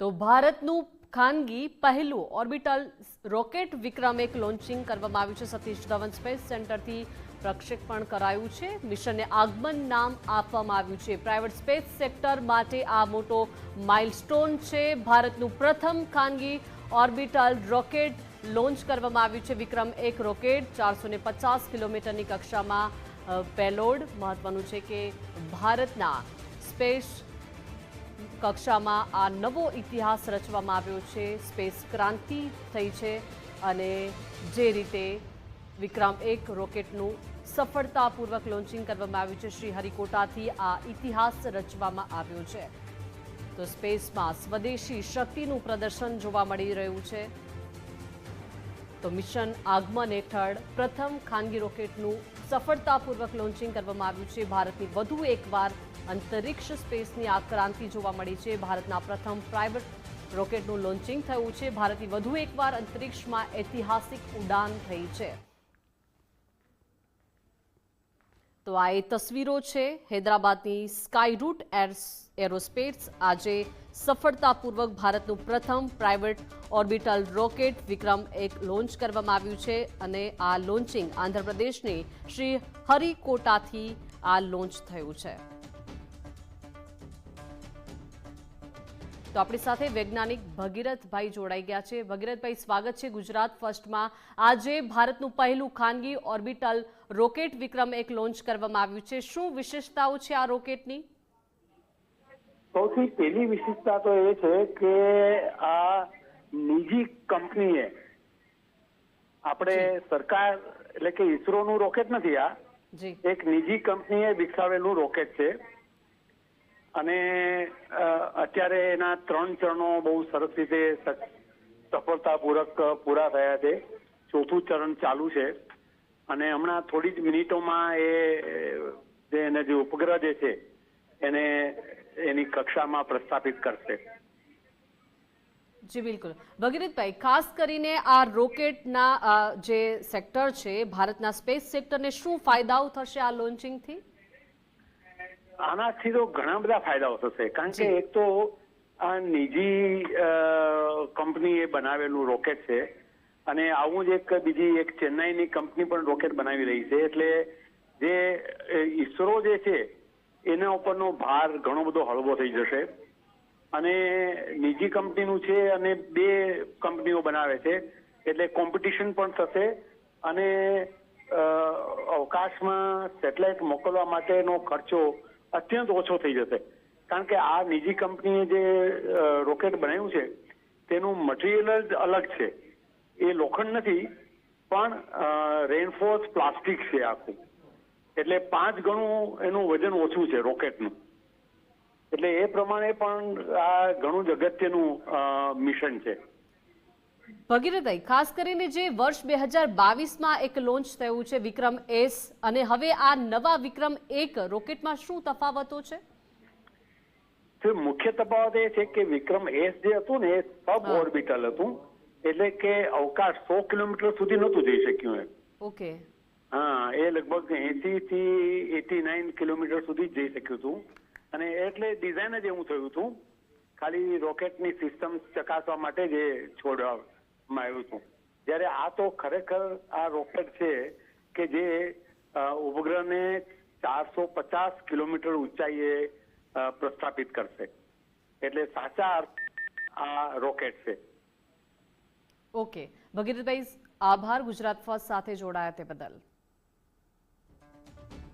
તો ભારતનું ખાનગી પહેલું ઓર્બિટલ રોકેટ વિક્રમ એક લોન્ચિંગ કરવામાં આવ્યું છે। સતીશ ધવન સ્પેસ સેન્ટરથી પ્રક્ષેપણ કરાયું છે। મિશનને આગમન નામ આપવામાં આવ્યું છે। પ્રાઇવેટ સ્પેસ સેક્ટર માટે આ મોટો માઇલસ્ટોન છે। ભારતનું પ્રથમ ખાનગી ઓર્બિટલ રોકેટ લોન્ચ કરવામાં આવ્યું છે। વિક્રમ એક રોકેટ 450 કિલોમીટરની કક્ષામાં પેલોડ। મહત્વનું છે કે ભારતના સ્પેસ કક્ષામાં આ નવો ઇતિહાસ રચવામાં આવ્યો છે। સ્પેસ ક્રાંતિ થઈ છે અને જે રીતે વિક્રમ એક રોકેટનું સફળતાપૂર્વક લોન્ચિંગ કરવામાં આવ્યું છે, શ્રી હરિકોટાથી આ ઇતિહાસ રચવામાં આવ્યો છે। તો સ્પેસમાં સ્વદેશી શક્તિનું પ્રદર્શન જોવા મળી રહ્યું છે। તો મિશન આગમન હેઠળ પ્રથમ ખાનગી રોકેટનું સફળતાપૂર્વક લોન્ચિંગ કરવામાં આવ્યું છે। ભારતની વધુ એકવાર અંતરિક્ષ સ્પેસની આ ક્રાંતિ જોવા મળી છે। ભારતના પ્રથમ પ્રાઇવેટ રોકેટનું લોન્ચિંગ થયું છે। ભારતની વધુ એકવાર અંતરિક્ષમાં ઐતિહાસિક ઉડાન થઈ છે। તો આ એ તસવીરો છે હૈદરાબાદની સ્કાયરૂટ એરોસ્પેસ આજે સફળતાપૂર્વક ભારતનું પ્રથમ પ્રાઇવેટ ઓર્બિટલ રોકેટ વિક્રમ એક લોન્ચ કરવામાં આવ્યું છે અને આ લોન્ચિંગ આંધ્રપ્રદેશની શ્રી હરિકોટાથી આ લોન્ચ થયું છે। તો આપણી સાથે વૈજ્ઞાનિક ભગીરથભાઈ જોડાઈ ગયા છે। ભગીરથભાઈ, સ્વાગત છે ગુજરાત ફર્સ્ટમાં। આજે ભારતનું પહેલું ખાનગી ઓર્બિટલ રોકેટ વિક્રમ એક લોન્ચ કરવામાં આવ્યું છે। શું વિશેષતાઓ છે આ રોકેટની? સૌથી પહેલી વિશેષતા તો એ છે કે આ નિજી કંપનીએ, આપણે સરકાર એટલે કે ઈસરોનું રોકેટ નથી, આ એક નિજી કંપનીએ વિકસાવેલું રોકેટ છે અને અત્યારે એના 3 ચરણો બહુ સરસ રીતે સફળતાપૂર્વક પૂરા થયા છે। 4થું ચરણ ચાલુ છે અને હમણાં થોડી જ મિનિટોમાં જે ઉપગ્રહ જે છે એને એની કક્ષામાં પ્રસ્થાપિત કરશે। જી બિલકુલ ભગીરથભાઈ, ખાસ કરીને આ રોકેટના જે સેક્ટર છે ભારતના સ્પેસ સેક્ટરને શું ફાયદાઓ થશે આ લોન્ચિંગથી? આનાથી તો ઘણા બધા ફાયદાઓ થશે, કારણ કે એક તો આ નિજી કંપનીએ બનાવેલું રોકેટ છે અને આવું જ બીજી ચેન્નાઈની કંપની પણ રોકેટ બનાવી રહી છે, એટલે જે ઈસરો જે છે એના ઉપરનો ભાર ઘણો બધો હળવો થઈ જશે। અને નિજી કંપનીનું છે અને 2 કંપનીઓ બનાવે છે એટલે કોમ્પિટિશન પણ થશે અને અવકાશમાં સેટેલાઇટ મોકલવા માટેનો ખર્ચો અત્યંત ઓછો થઈ જશે, કારણ કે આ નિજી કંપનીએ જે રોકેટ બનાવ્યું છે તેનું મટીરિયલ જ અલગ છે। એ લોખંડ નથી પણ રેનફોર્સ પ્લાસ્ટિક છે આખું, એટલે 5 ગણું એનું વજન ઓછું છે રોકેટનું। એટલે એ પ્રમાણે પણ આ ઘણું જ અગત્યનું મિશન છે। ભગીરથભાઈ, ખાસ કરીને જે વર્ષ 2022માં એક લોન્ચ થયું છે વિક્રમ એસ અને હવે આ નવા વિક્રમ એક રોકેટમાં શું તફાવતો છે? મુખ્ય તફાવત એ છે કે વિક્રમ એસ જે હતું ને એ સબ ઓર્બિટલ હતું, એટલે કે અવકાશ 100 કિલોમીટર સુધી નહોતું જઈ શક્યું એ। ઓકે, હા, એ લગભગ 80 થી 89 કિલોમીટર સુધી જઈ શક્યું હતું અને એટલે ડિઝાઇન જ એવું થયું હતું, ખાલી રોકેટની સિસ્ટમ ચકાસવા માટે જ છોડવામાં આવ્યું હતું। જ્યારે આ તો ખરેખર આ રોકેટ છે કે જે ઉપગ્રહને 450 કિલોમીટર ઊંચાઈએ પ્રસ્થાપિત કરશે, એટલે સાચા આ રોકેટ છે। ઓકે ભગીરથભાઈ, આભાર ગુજરાત ફર્સ્ટ સાથે જોડાયા તે બદલ।